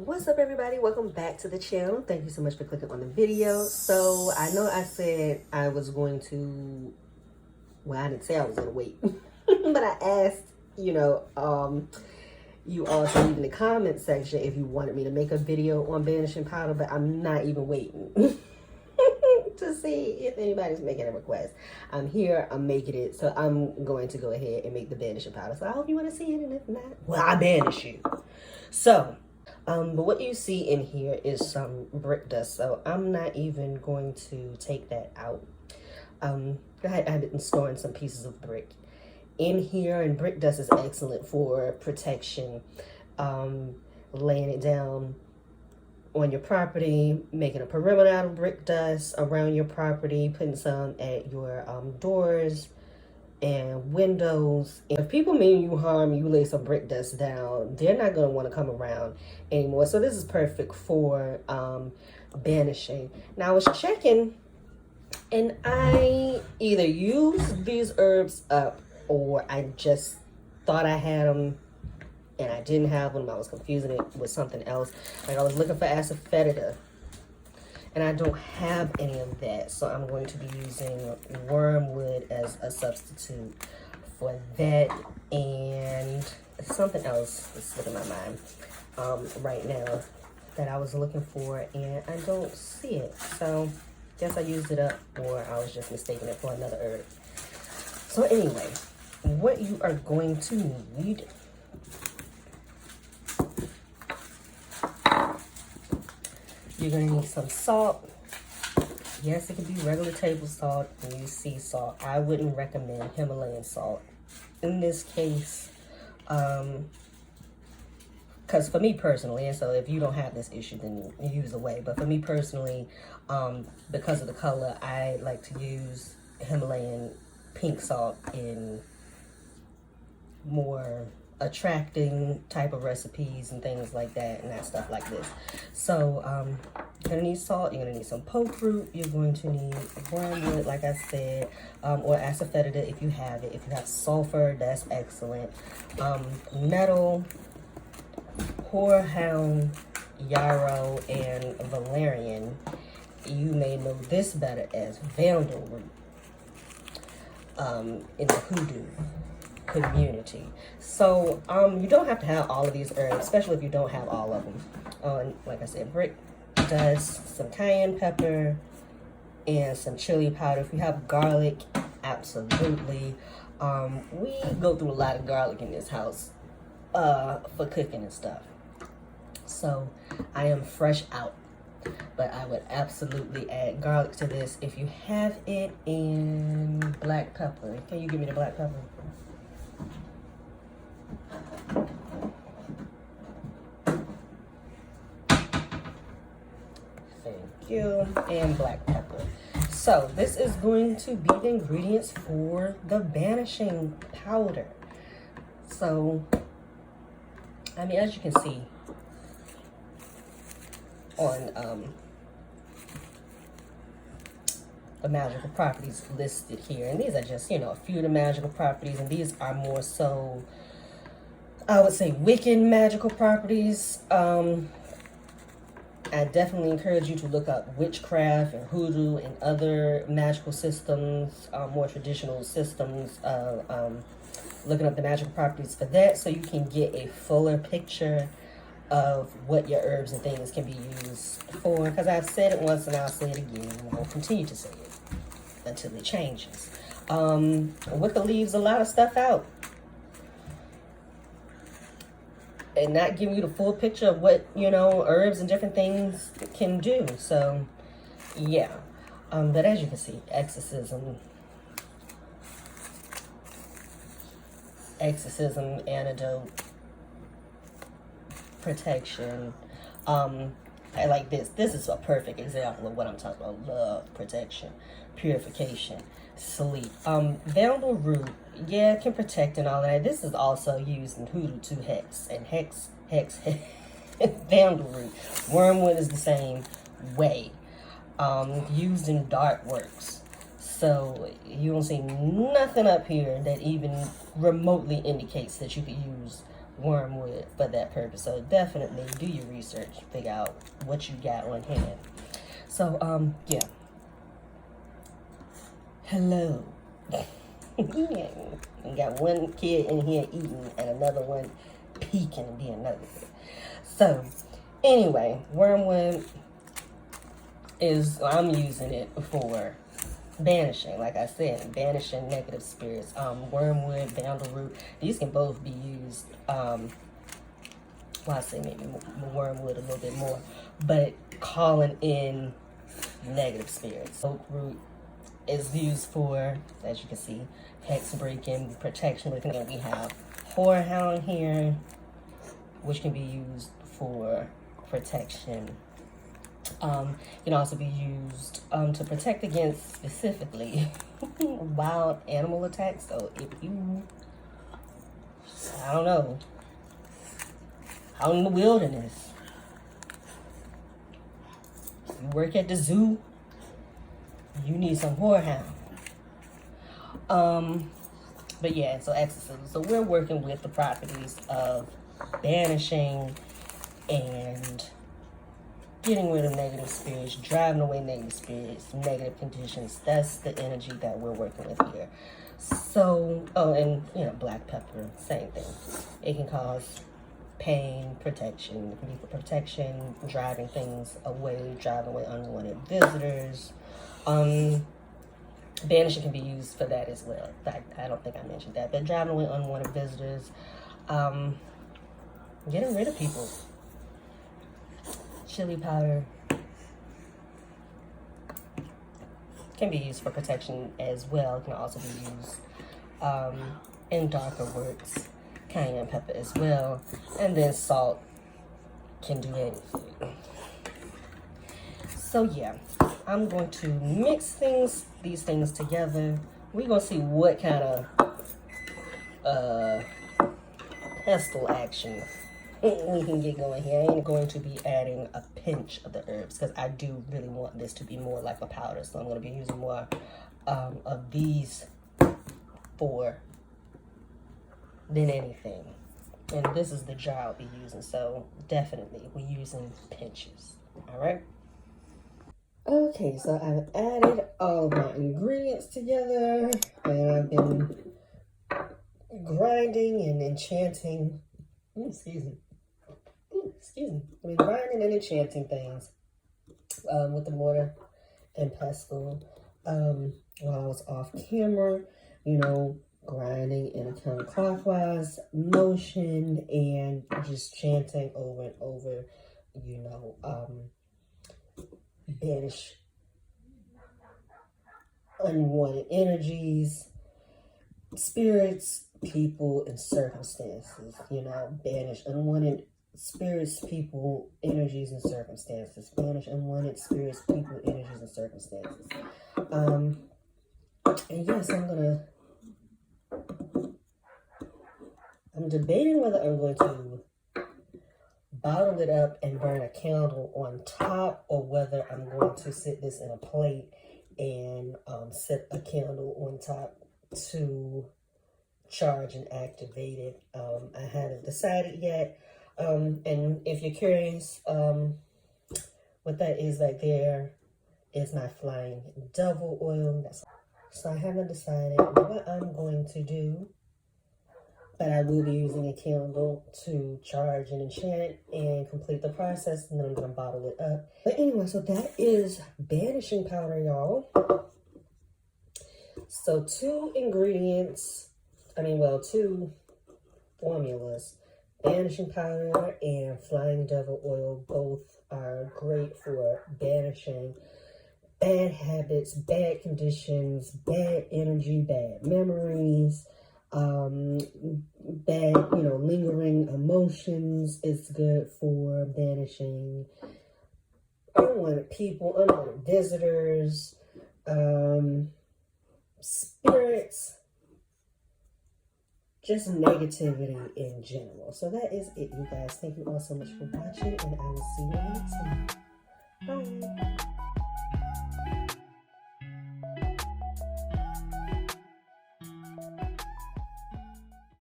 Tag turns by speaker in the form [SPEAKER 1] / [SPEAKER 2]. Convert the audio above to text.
[SPEAKER 1] What's up, everybody? Welcome back to the channel. Thank you so much for clicking on the video. So I know I said I was going to, well, I didn't say I was going to wait, but I asked, you all to leave in the comment section if you wanted me to make a video on banishing powder, but I'm not even waiting to see if anybody's making a request. I'm here, I'm making it, so I'm going to go ahead and make the banishing powder. So I hope you want to see it, and if not, well, I banish you. So, but what you see in here is some brick dust, so I'm not even going to take that out. I've been storing some pieces of brick in here, and brick dust is excellent for protection, laying it down on your property, making a perimeter out of brick dust around your property, putting some at your doors and windows. If people mean you harm, you lay some brick dust down, they're not going to want to come around anymore. So this is perfect for banishing. Now I was checking, and I either used these herbs up, or I just thought I had them and I didn't have them. I was confusing it with something else. Like I was looking for asafoetida, and I don't have any of that, so I'm going to be using wormwood as a substitute for that, and something else is slipping my mind right now that I was looking for, and I don't see it. So guess I used it up, or I was just mistaking it for another herb. So anyway, what you are going to need you're going to need some salt. Yes, it could be regular table salt and use sea salt. I wouldn't recommend Himalayan salt in this case, because for me personally, and so if you don't have this issue, then use away. But for me personally, because of the color, I like to use Himalayan pink salt in more attracting type of recipes and things like that, and that stuff like this. So you're gonna need salt, you're gonna need some poke root, you're going to need wormwood, like I said, or asafoetida if you have it. If you have sulfur, that's excellent. Nettle, horehound, yarrow, and valerian. You may know this better as vandal root in the hoodoo community. So you don't have to have all of these herbs, especially if you don't have all of them. Like I said, brick dust, some cayenne pepper, and some chili powder. If you have garlic, absolutely. We go through a lot of garlic in this house for cooking and stuff, so I am fresh out, but I would absolutely add garlic to this if you have it. In black pepper, can you give me the black pepper? Thank you. And black pepper. So this is going to be the ingredients for the banishing powder. So, I mean, as you can see on the magical properties listed here, and these are just, a few of the magical properties, and these are more so, I would say, Wiccan magical properties. I definitely encourage you to look up witchcraft and hoodoo and other magical systems, more traditional systems, looking up the magical properties for that, so you can get a fuller picture of what your herbs and things can be used for. Because I've said it once and I'll say it again, and I'll continue to say it until it changes. Wicca leaves a lot of stuff out and not giving you the full picture of what, herbs and different things can do. So, yeah. But as you can see, exorcism, antidote, protection. I like this. This is a perfect example of what I'm talking about. Love, protection, purification, sleep. Vandal root, yeah, it can protect and all that. This is also used in hoodoo to hex. And hex. Vandal root. Wormwood is the same way. Used in dark works. So you don't see nothing up here that even remotely indicates that you could use wormwood for that purpose. So definitely do your research, figure out what you got on hand. So yeah. Hello. You got one kid in here eating and another one peeking and being nosy. So anyway, wormwood I'm using it for banishing, like I said, banishing negative spirits. Wormwood, vandalroot, these can both be used, well, I say maybe wormwood a little bit more, but calling in negative spirits. Oak root is used for, as you can see, hex breaking, protection. And we have whorehound here, which can be used for protection. Can also be used to protect against specifically wild animal attacks. So if you, I don't know, out in the wilderness, you work at the zoo, you need some whorehound. But yeah, so exorcism. So we're working with the properties of banishing and getting rid of negative spirits, driving away negative spirits, negative conditions. That's the energy that we're working with here. So, oh, and you know, black pepper, same thing. It can cause pain, protection. It can be for protection, driving things away, driving away unwanted visitors. Banishing can be used for that as well. I don't think I mentioned that, but driving away unwanted visitors, getting rid of people. Chili powder can be used for protection as well. It can also be used in darker works. Cayenne pepper as well. And then salt can do anything. So yeah, I'm going to mix these things together. We're going to see what kind of pestle action we can get going here. I ain't going to be adding a pinch of the herbs because I do really want this to be more like a powder. So I'm going to be using more of these for than anything. And this is the jar I'll be using. So definitely we're using pinches. All right. Okay, so I've added all of my ingredients together and I've been grinding and enchanting. Excuse me. I've been grinding and enchanting things with the mortar and pestle while I was off camera, you know, grinding in a counterclockwise motion and just chanting over and over, you know, banish unwanted energies, spirits, people, and circumstances. You know, banish unwanted spirits, people, energies, and circumstances. Banish unwanted spirits, people, energies, and circumstances. And yes, I'm debating whether I'm going to bottle it up and burn a candle on top, or whether I'm going to sit this in a plate and set a candle on top to charge and activate it. I haven't decided yet. And if you're curious, what that is right there is my flying devil oil. So I haven't decided what I'm going to do, but I will be using a candle to charge and enchant and complete the process, and then I'm going to bottle it up. But anyway, so that is banishing powder, y'all. So two formulas, banishing powder and flying devil oil. Both are great for banishing bad habits, bad conditions, bad energy, bad memories, bad, lingering emotions. It's good for banishing unwanted people, unwanted visitors, spirits, just negativity in general. So that is it, you guys. Thank you all so much for watching, and I will see you next time. Bye.